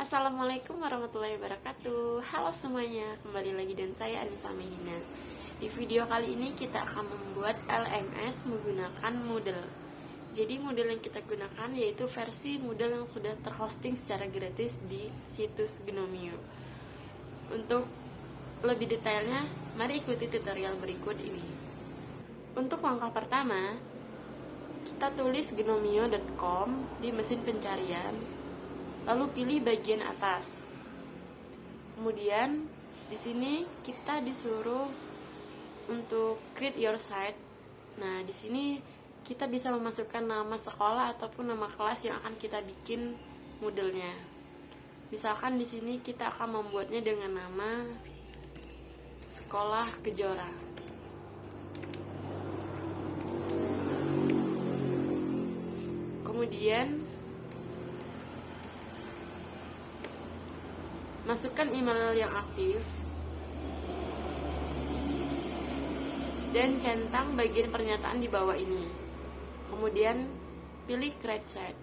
Assalamualaikum warahmatullahi wabarakatuh. Halo semuanya, kembali lagi dan saya Anissa Mehina. Di video kali ini kita akan membuat LMS menggunakan Moodle. Jadi Moodle yang kita gunakan yaitu versi Moodle yang sudah terhosting secara gratis di situs Gnomio. Untuk lebih detailnya, mari ikuti tutorial berikut ini. Untuk langkah pertama, kita tulis gnomio.com di mesin pencarian, lalu pilih bagian atas. Kemudian di sini kita disuruh untuk create your site. Nah, di sini kita bisa memasukkan nama sekolah ataupun nama kelas yang akan kita bikin modelnya. Misalkan di sini kita akan membuatnya dengan nama Sekolah Kejora. Kemudian masukkan email yang aktif dan centang bagian pernyataan di bawah ini. Kemudian pilih create site.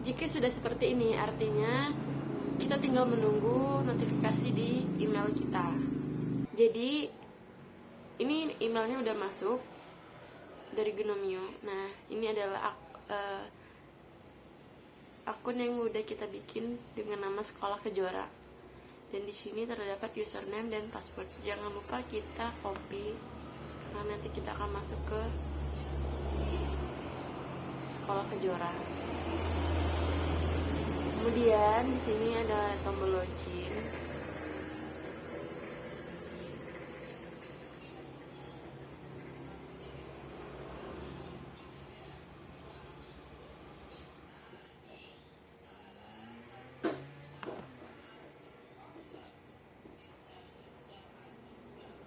Jika sudah seperti ini, artinya kita tinggal menunggu notifikasi di email kita. Jadi ini emailnya udah masuk dari Gnomio. Nah, ini adalah akun yang udah kita bikin dengan nama Sekolah Kejora. Dan di sini terdapat username dan password. Jangan lupa kita copy karena nanti kita akan masuk ke Sekolah Kejora. Kemudian di sini ada tombol login.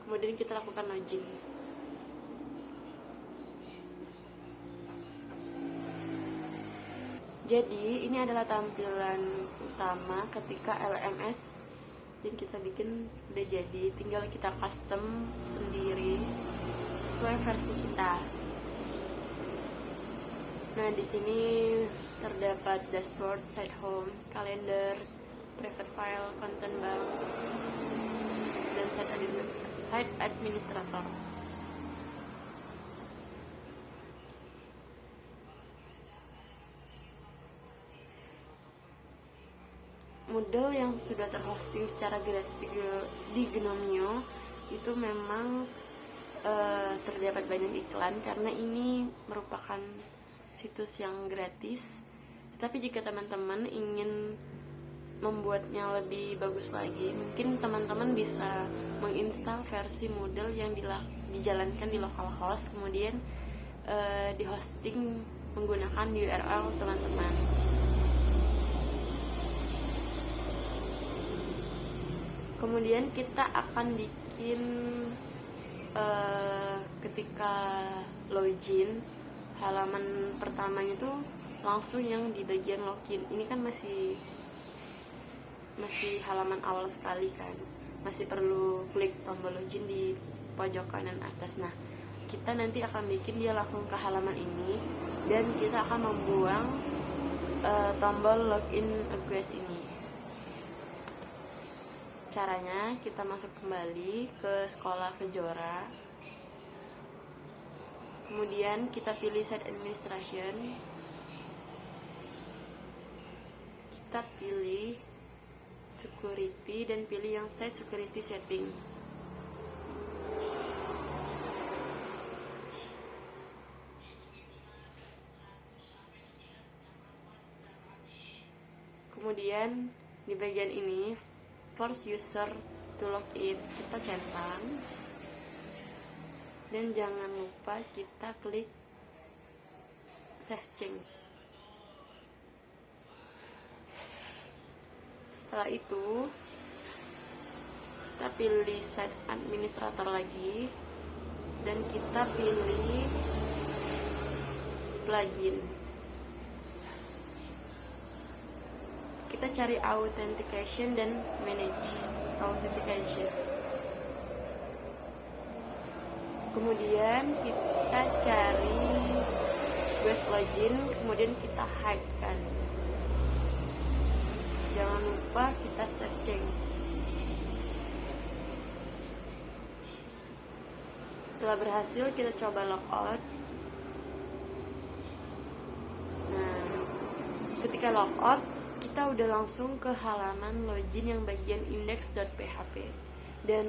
Kemudian kita lakukan login. Jadi ini adalah tampilan utama ketika LMS yang kita bikin udah jadi, tinggal kita custom sendiri sesuai versi kita. Nah, di sini terdapat dashboard, site home, kalender, private file, content bank, dan site administrator. Model yang sudah terhosting secara gratis di Gnomio itu memang terdapat banyak iklan karena ini merupakan situs yang gratis. Tapi jika teman-teman ingin membuatnya lebih bagus lagi, mungkin teman-teman bisa menginstal versi model yang dijalankan di localhost, kemudian di hosting menggunakan URL teman-teman. Kemudian kita akan bikin ketika login, halaman pertamanya itu langsung yang di bagian login. Ini kan masih halaman awal sekali kan, masih perlu klik tombol login di pojok kanan atas. Nah, kita nanti akan bikin dia langsung ke halaman ini dan kita akan membuang tombol login request ini. Caranya kita masuk kembali ke Sekolah Kejora, kemudian kita pilih site administration, kita pilih security dan pilih yang site security setting. Kemudian di bagian ini force user to login, kita centang dan jangan lupa kita klik save change. Setelah itu kita pilih site administrator lagi dan kita pilih plugin. kita cari authentication dan manage authentication. Kemudian kita cari guest login, kemudian kita hide kan. Jangan lupa kita save change. Setelah berhasil, kita coba logout. Nah, ketika logout, kita udah langsung ke halaman login yang bagian index.php, dan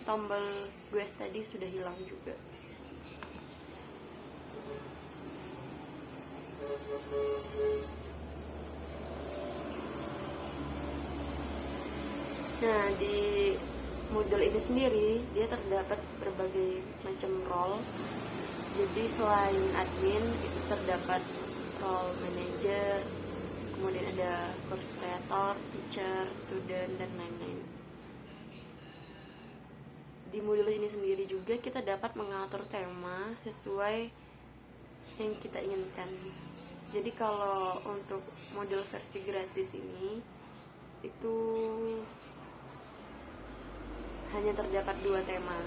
tombol guest tadi sudah hilang juga. Nah, di Moodle ini sendiri dia terdapat berbagai macam role. Jadi selain admin itu terdapat role manager, kemudian ada course creator, teacher, student, dan lain-lain. Di Moodle ini sendiri juga kita dapat mengatur tema sesuai yang kita inginkan. Jadi kalau untuk Moodle versi gratis ini itu hanya terdapat 2 tema.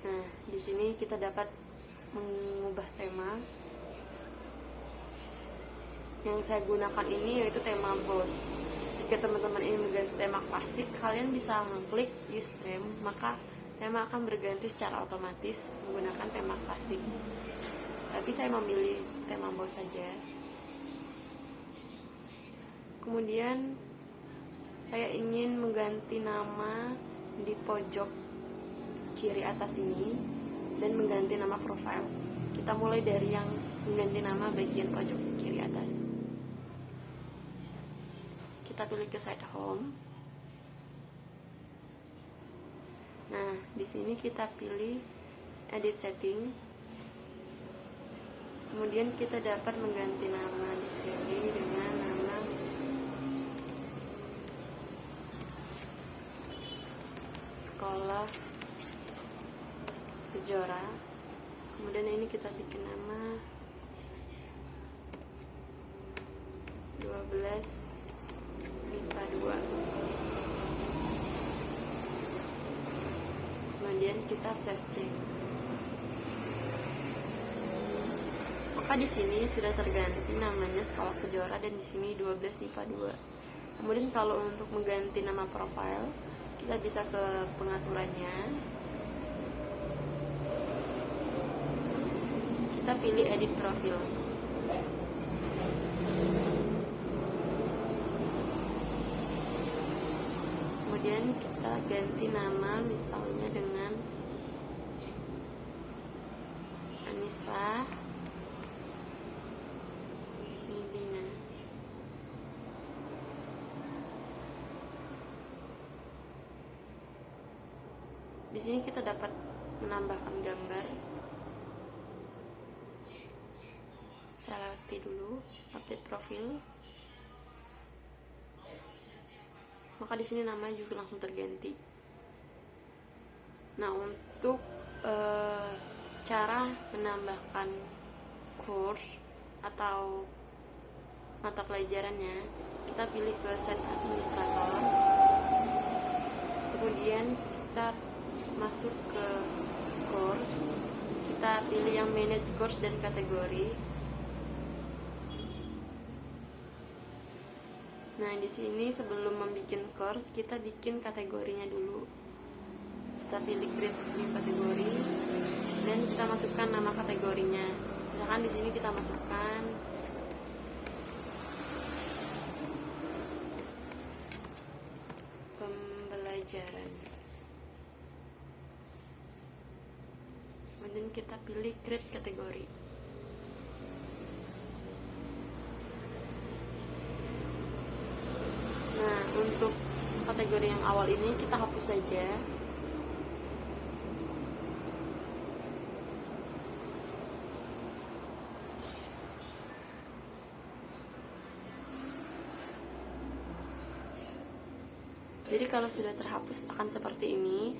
Nah, di sini kita dapat mengubah tema. Yang saya gunakan ini yaitu tema boss. Jika teman-teman ingin mengganti tema klasik, kalian bisa mengklik use theme, maka tema akan berganti secara otomatis menggunakan tema klasik. Tapi saya memilih tema boss saja. Kemudian saya ingin mengganti nama di pojok kiri atas ini dan mengganti nama profile. Kita mulai dari yang mengganti nama bagian pojok kiri atas. Kita pilih ke site home. Nah, di sini kita pilih edit setting. Kemudian kita dapat mengganti nama di sini dengan nama sekolah Kejora. Kemudian ini kita bikin nama 12 MIPA 2. Kemudian kita save change. Maka di sini sudah terganti namanya sekolah Kejora dan di sini 12 MIPA 2. Kemudian kalau untuk mengganti nama profile, kita bisa ke pengaturannya. Kita pilih edit profil. Kemudian kita ganti nama misalnya dengan Anissa Midina. Di sini kita dapat menambahkan gambar. Saya lewati dulu update profil. Maka di sini nama juga langsung terganti. Nah, untuk cara menambahkan course atau mata pelajarannya, kita pilih ke set administrator. Kemudian kita masuk ke course, kita pilih yang manage course dan kategori. Nah, di sini sebelum membuat course, kita bikin kategorinya dulu. Kita pilih create new kategori dan kita masukkan nama kategorinya. Misalkan di sini kita masukkan pembelajaran. Kemudian kita pilih create kategori. Nah, untuk kategori yang awal ini kita hapus saja. Jadi kalau sudah terhapus akan seperti ini.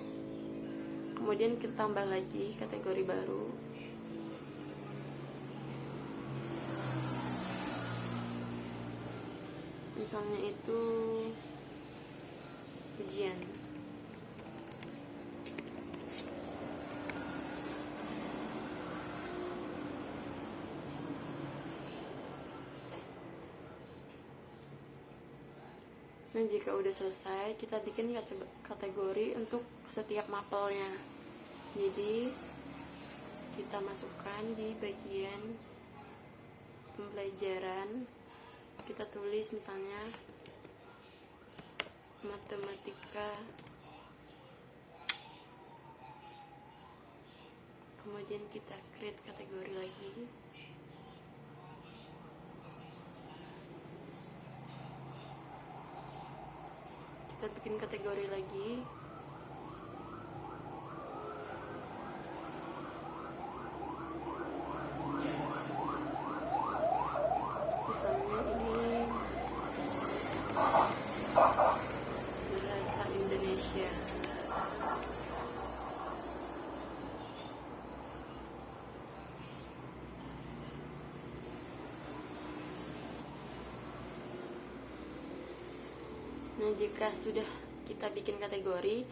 Kemudian kita tambah lagi kategori baru. misalnya itu ujian. Nah, jika udah selesai, kita bikin kategori untuk setiap mapelnya. Jadi, kita masukkan di bagian pembelajaran. Kita tulis misalnya matematika. Kemudian kita create kategori lagi. Kita bikin kategori lagi. Misalnya ini bahasa Indonesia. Nah, jika sudah kita bikin kategori,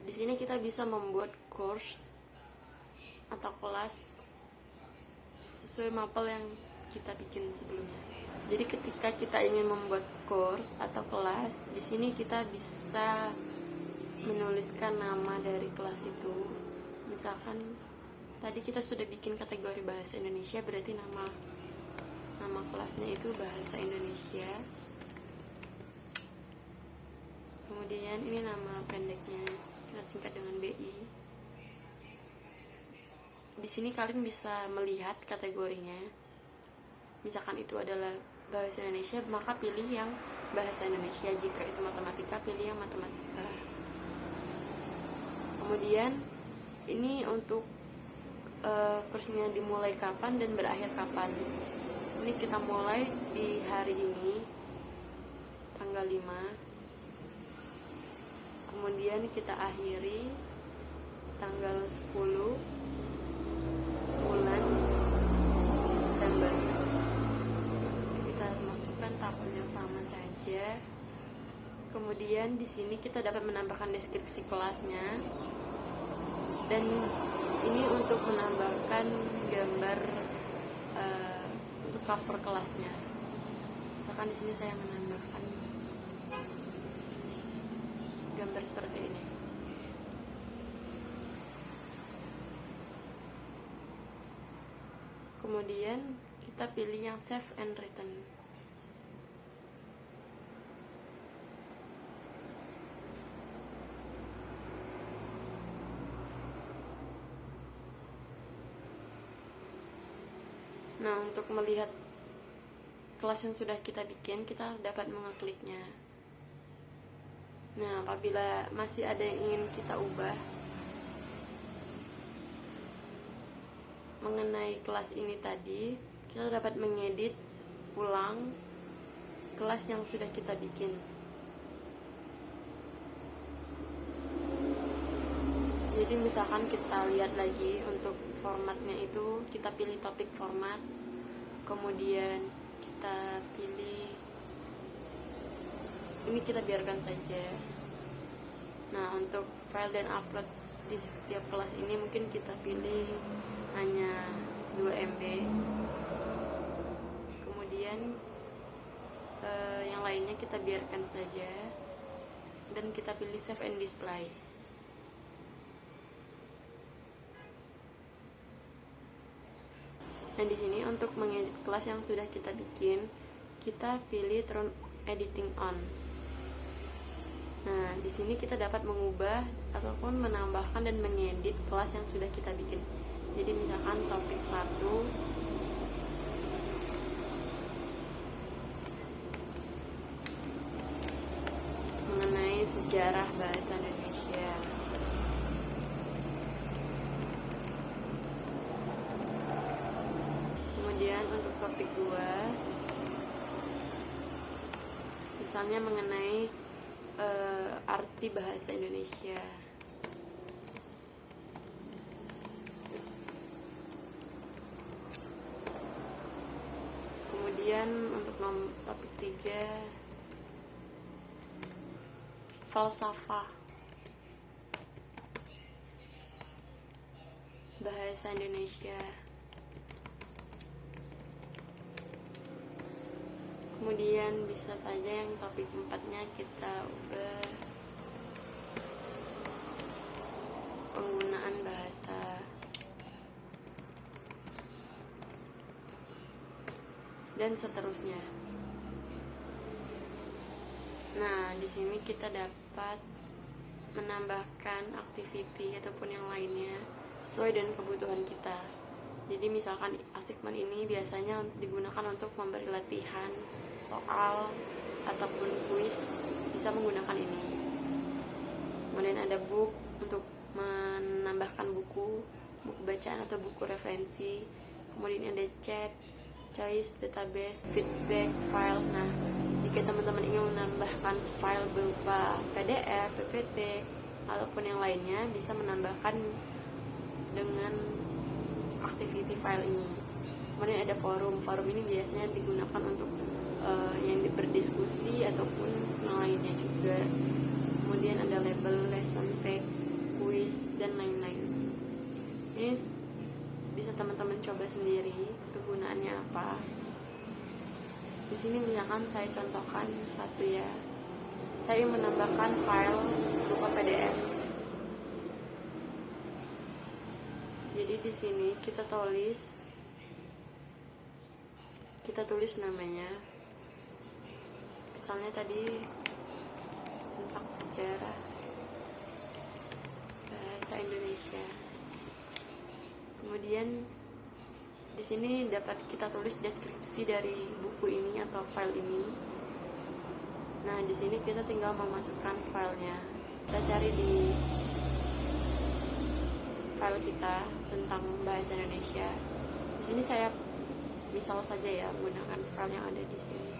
di sini kita bisa membuat course atau kelas sesuai mapel yang kita bikin sebelumnya. Jadi ketika kita ingin membuat course atau kelas, di sini kita bisa menuliskan nama dari kelas itu. Misalkan tadi kita sudah bikin kategori bahasa Indonesia, berarti nama kelasnya itu bahasa Indonesia. Kemudian ini nama pendeknya, kita singkat dengan BI. Di sini kalian bisa melihat kategorinya. Misalkan itu adalah bahasa Indonesia, maka pilih yang bahasa Indonesia. Jika itu matematika, pilih yang matematika. Kemudian ini untuk kursnya dimulai kapan dan berakhir kapan. Ini kita mulai di hari ini, tanggal 5. Kemudian kita akhiri tanggal 10 bulan September. Kita masukkan tahun yang sama saja. Kemudian di sini kita dapat menambahkan deskripsi kelasnya. Dan ini untuk menambahkan gambar untuk cover kelasnya. Misalkan di sini saya menambahkan gambar seperti ini. Kemudian kita pilih yang save and return. Nah, untuk melihat kelas yang sudah kita bikin, kita dapat mengekliknya. Nah, apabila masih ada yang ingin kita ubah mengenai kelas ini tadi, kita dapat mengedit ulang kelas yang sudah kita bikin. Jadi misalkan kita lihat lagi untuk formatnya itu, kita pilih topik format, kemudian kita pilih ini, kita biarkan saja. Nah, untuk file dan upload di setiap kelas ini mungkin kita pilih hanya 2 MB. Kemudian yang lainnya kita biarkan saja dan kita pilih save and display. Nah, di sini untuk mengedit kelas yang sudah kita bikin, kita pilih turn editing on. Nah, di sini kita dapat mengubah ataupun menambahkan dan mengedit kelas yang sudah kita bikin. Jadi misalkan topik 1 mengenai sejarah bahasa Indonesia. Kemudian untuk topik 2 misalnya mengenai arti bahasa Indonesia. Kemudian untuk topik 3 falsafah, bahasa Indonesia. Kemudian bisa saja yang topik 4-nya kita ubah penggunaan bahasa. Dan seterusnya. Nah, di sini kita dapat menambahkan activity ataupun yang lainnya sesuai dengan kebutuhan kita. Jadi misalkan assignment ini biasanya digunakan untuk memberi latihan soal ataupun kuis, bisa menggunakan ini. Kemudian ada book untuk menambahkan buku bacaan atau buku referensi. Kemudian ada chat, choice, database, feedback, file. Nah, jika teman-teman ingin menambahkan file berupa PDF, PPT, ataupun yang lainnya, bisa menambahkan dengan activity file ini. Kemudian ada forum. Forum ini biasanya digunakan untuk yang berdiskusi ataupun yang lainnya juga. Kemudian ada label, lesson page, quiz, dan lain-lain. Ini bisa teman-teman coba sendiri kegunaannya apa. Di sini misalkan saya contohkan satu ya. Saya menambahkan file berupa PDF. Jadi di sini kita tulis namanya. Misalnya tadi tentang sejarah bahasa Indonesia. Kemudian di sini dapat kita tulis deskripsi dari buku ini atau file ini. Nah, di sini kita tinggal memasukkan filenya. Kita cari di file kita tentang bahasa Indonesia. Di sini saya misal saja ya menggunakan file yang ada di sini.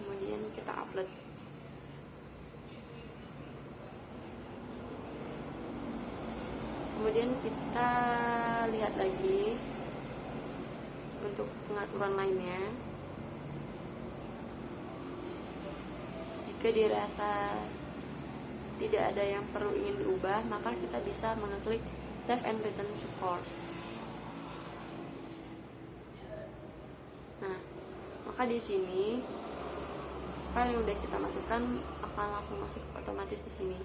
Kemudian kita upload. Kemudian kita lihat lagi untuk pengaturan lainnya. Jika dirasa tidak ada yang perlu ingin diubah, maka kita bisa mengeklik save and return to course. Nah, maka di sini file yang udah kita masukkan akan langsung masuk otomatis di sini.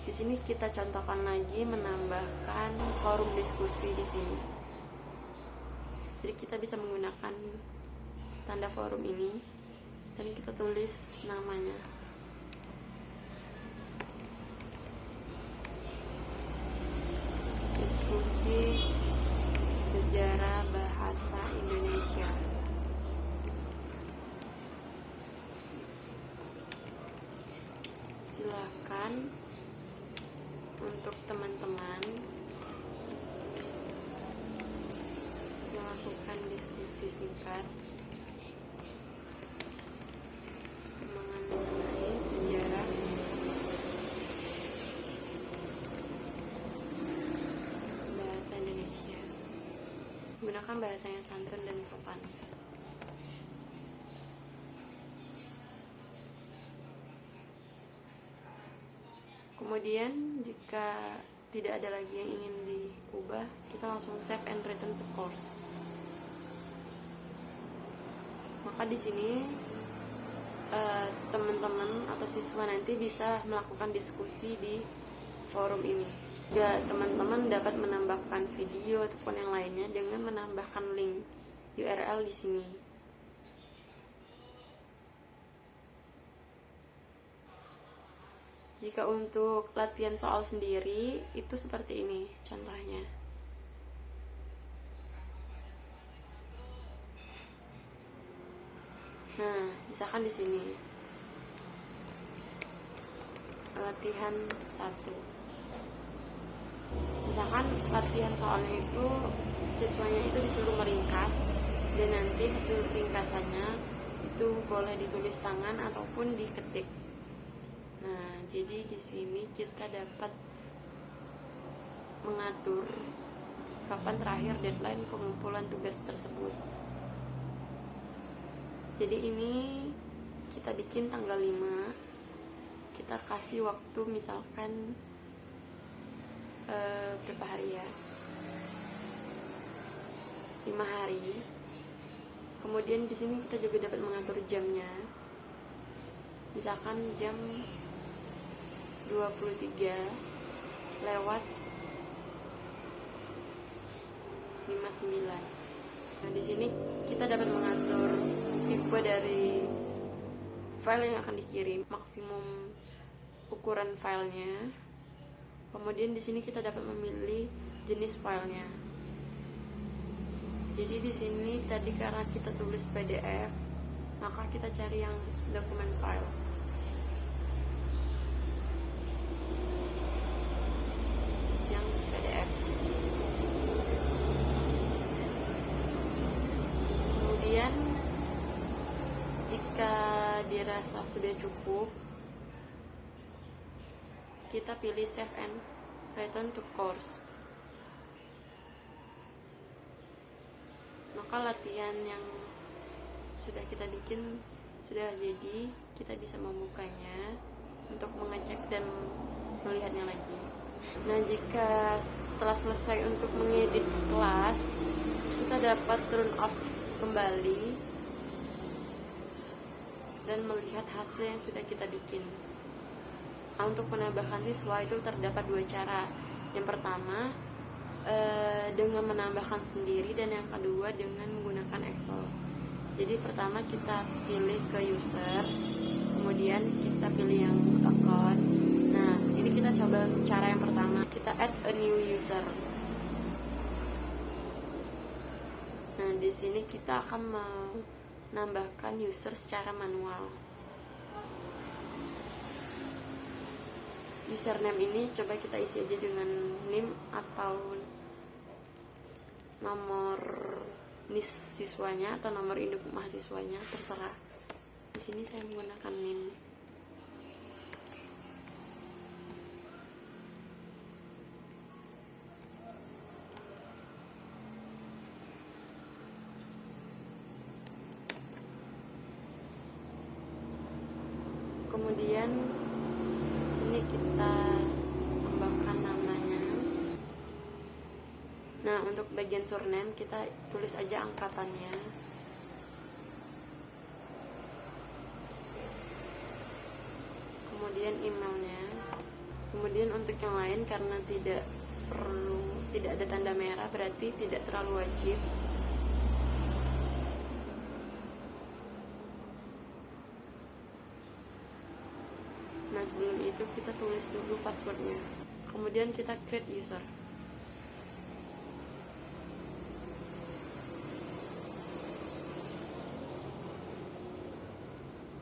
Di sini kita contohkan lagi menambahkan forum diskusi di sini. Jadi kita bisa menggunakan tanda forum ini dan kita tulis namanya. Diskusi sejarah bahasa Indonesia. Silakan untuk teman-teman melakukan diskusi singkat mengenai sejarah bahasa Indonesia. Gunakan bahasa yang santun dan sopan. Kemudian jika tidak ada lagi yang ingin diubah, kita langsung save and return to course. Maka di sini teman-teman atau siswa nanti bisa melakukan diskusi di forum ini. Ya, teman-teman dapat menambahkan video ataupun yang lainnya dengan menambahkan link URL di sini. Jika untuk latihan soal sendiri, itu seperti ini contohnya. Nah, misalkan di sini latihan 1. Misalkan latihan soalnya itu siswanya itu disuruh meringkas, dan nanti hasil ringkasannya itu boleh ditulis tangan ataupun diketik. Nah, jadi di sini kita dapat mengatur kapan terakhir deadline pengumpulan tugas tersebut. Jadi ini kita bikin tanggal 5, kita kasih waktu misalkan berapa hari ya, 5 hari. Kemudian di sini kita juga dapat mengatur jamnya, misalkan jam 23:59. Nah, di sini kita dapat mengatur tipe dari file yang akan dikirim, maksimum ukuran filenya. Kemudian di sini kita dapat memilih jenis filenya. Jadi di sini tadi karena kita tulis PDF, maka kita cari yang dokumen file. Yang PDF. Kemudian jika dirasa sudah cukup, kita pilih save and return to course. Maka latihan yang sudah kita bikin sudah jadi, kita bisa membukanya untuk mengecek dan melihatnya lagi. Nah, jika setelah selesai untuk mengedit kelas, kita dapat turn off kembali dan melihat hasil yang sudah kita bikin. Nah, untuk menambahkan siswa itu terdapat 2 cara. Yang pertama dengan menambahkan sendiri, dan yang kedua dengan menggunakan Excel. Jadi pertama kita pilih ke user, kemudian kita pilih yang account. Nah, ini kita coba cara yang pertama, kita add a new user. Nah, di sini kita akan menambahkan user secara manual. Username ini coba kita isi aja dengan NIM atau nomor NIS siswanya atau nomor induk mahasiswanya, terserah. Di sini saya menggunakan NIM. Kemudian sini kita tambahkan namanya. Nah, untuk bagian surname kita tulis aja angkatannya. Kemudian emailnya. Kemudian untuk yang lain, karena tidak ada tanda merah, berarti tidak terlalu wajib. Nah, sebelum itu kita tulis dulu passwordnya. Kemudian kita create user.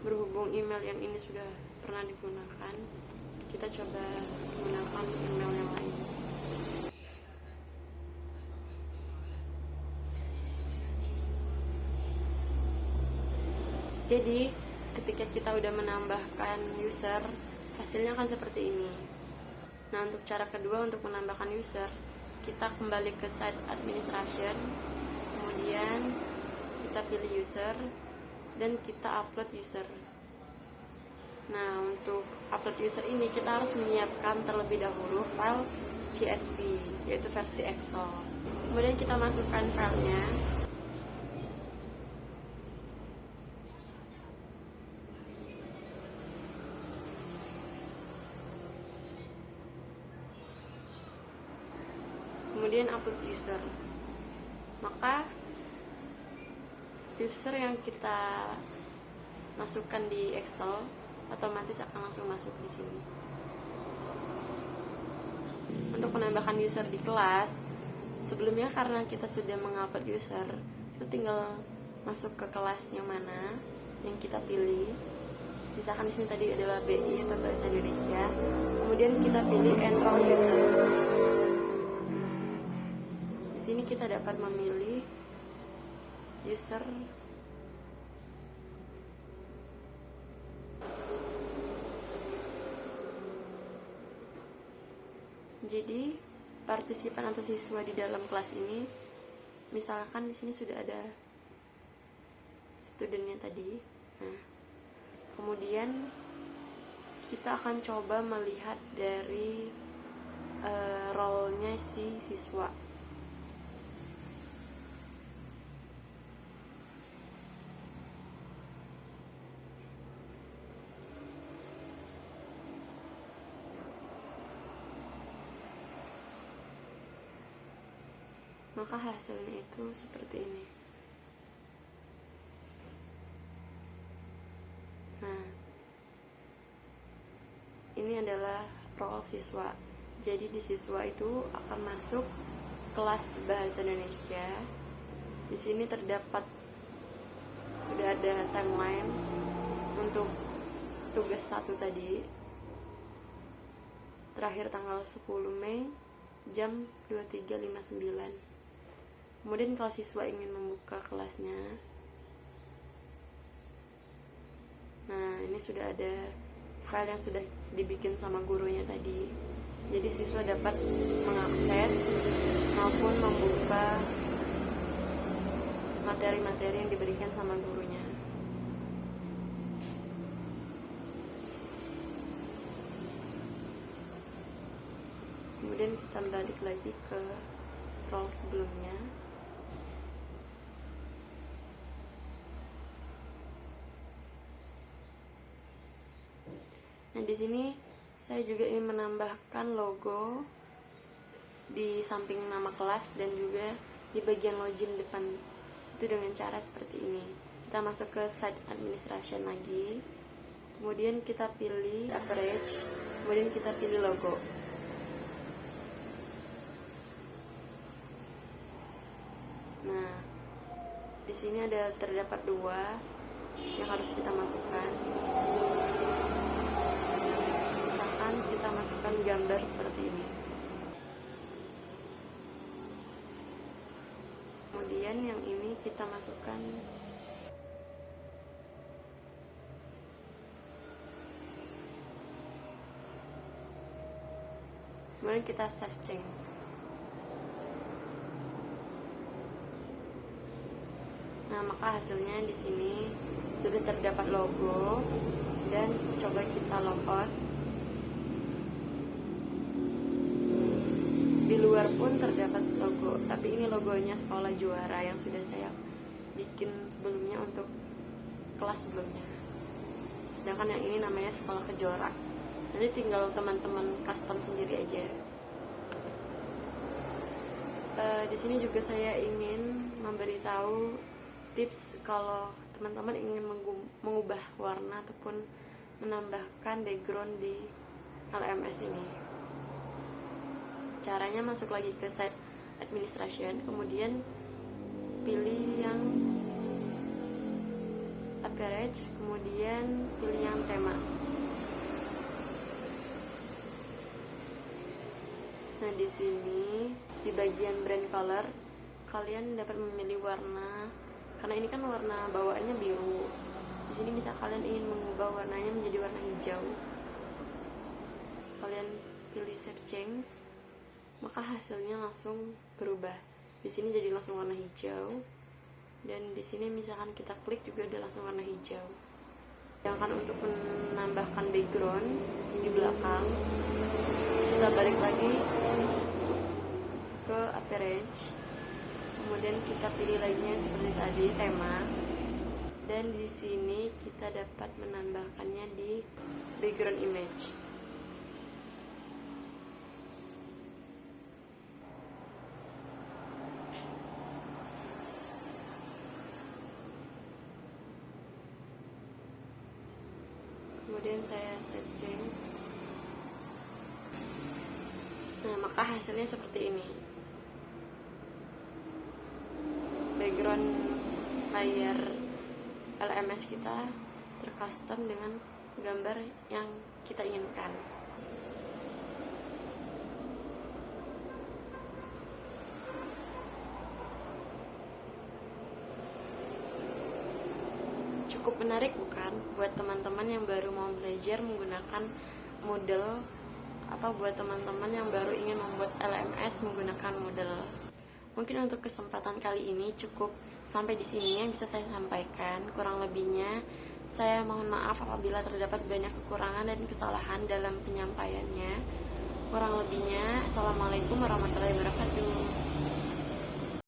Berhubung email yang ini sudah pernah digunakan, kita coba menggunakan email yang lain. Jadi ketika kita udah menambahkan user, hasilnya akan seperti ini. Nah, untuk cara kedua untuk menambahkan user, kita kembali ke site administration, kemudian kita pilih user dan kita upload user. Nah, untuk upload user ini kita harus menyiapkan terlebih dahulu file CSV, yaitu versi Excel. Kemudian kita masukkan filenya. Kemudian upload user. Maka user yang kita masukkan di Excel otomatis akan langsung masuk di sini. Untuk menambahkan user di kelas, sebelumnya karena kita sudah mengupload user, kita tinggal masuk ke kelas yang mana yang kita pilih. Misalkan di sini tadi adalah BI atau Bahasa Indonesia. Kemudian kita pilih enroll user. Di sini kita dapat memilih user jadi partisipan atau siswa di dalam kelas ini, misalkan di sini sudah ada studentnya tadi. Nah, kemudian kita akan coba melihat dari role-nya si siswa. Maka hasilnya itu seperti ini. Nah, ini adalah role siswa. Jadi di siswa itu akan masuk kelas bahasa Indonesia. Di sini terdapat sudah ada timeline untuk tugas 1 tadi. Terakhir tanggal 10 Mei jam 23.59. Kemudian kalau siswa ingin membuka kelasnya, nah ini sudah ada file yang sudah dibikin sama gurunya tadi. Jadi siswa dapat mengakses maupun membuka materi-materi yang diberikan sama gurunya. Kemudian kita balik lagi ke role sebelumnya. Nah, di sini saya juga ingin menambahkan logo di samping nama kelas dan juga di bagian login depan. Itu dengan cara seperti ini. Kita masuk ke site administration lagi. Kemudian kita pilih average, kemudian kita pilih logo. Nah, di sini terdapat 2 yang harus kita masukkan. Kita masukkan gambar seperti ini. Kemudian yang ini kita masukkan kemudian kita save change. Nah, maka hasilnya di sini sudah terdapat logo dan coba kita logout. Di luar pun terdapat logo, tapi ini logonya Sekolah Juara yang sudah saya bikin sebelumnya untuk kelas sebelumnya. Sedangkan yang ini namanya Sekolah Kejora. Nanti tinggal teman-teman custom sendiri aja. Di sini juga saya ingin memberitahu tips kalau teman-teman ingin mengubah warna ataupun menambahkan background di LMS ini. Caranya masuk lagi ke site administration, kemudian pilih yang average, kemudian pilih yang tema. Nah, di sini di bagian brand color kalian dapat memilih warna, karena ini kan warna bawaannya biru. Di sini bisa kalian ingin mengubah warnanya menjadi warna hijau. Kalian pilih save change, maka hasilnya langsung berubah. Di sini jadi langsung warna hijau, dan di sini misalkan kita klik juga udah langsung warna hijau. Sedangkan untuk menambahkan background di belakang, kita balik lagi ke average, kemudian kita pilih lainnya seperti tadi tema, dan di sini kita dapat menambahkannya di background image. Kemudian saya save change. Nah, maka hasilnya seperti ini. Background layar LMS kita tercustom dengan gambar yang kita inginkan. Cukup menarik bukan buat teman-teman yang baru mau belajar menggunakan Moodle, atau buat teman-teman yang baru ingin membuat LMS menggunakan Moodle. Mungkin untuk kesempatan kali ini cukup sampai di sini yang bisa saya sampaikan. Kurang lebihnya Saya mohon maaf apabila terdapat banyak kekurangan dan kesalahan dalam penyampaiannya. Kurang lebihnya, Assalamualaikum warahmatullahi wabarakatuh.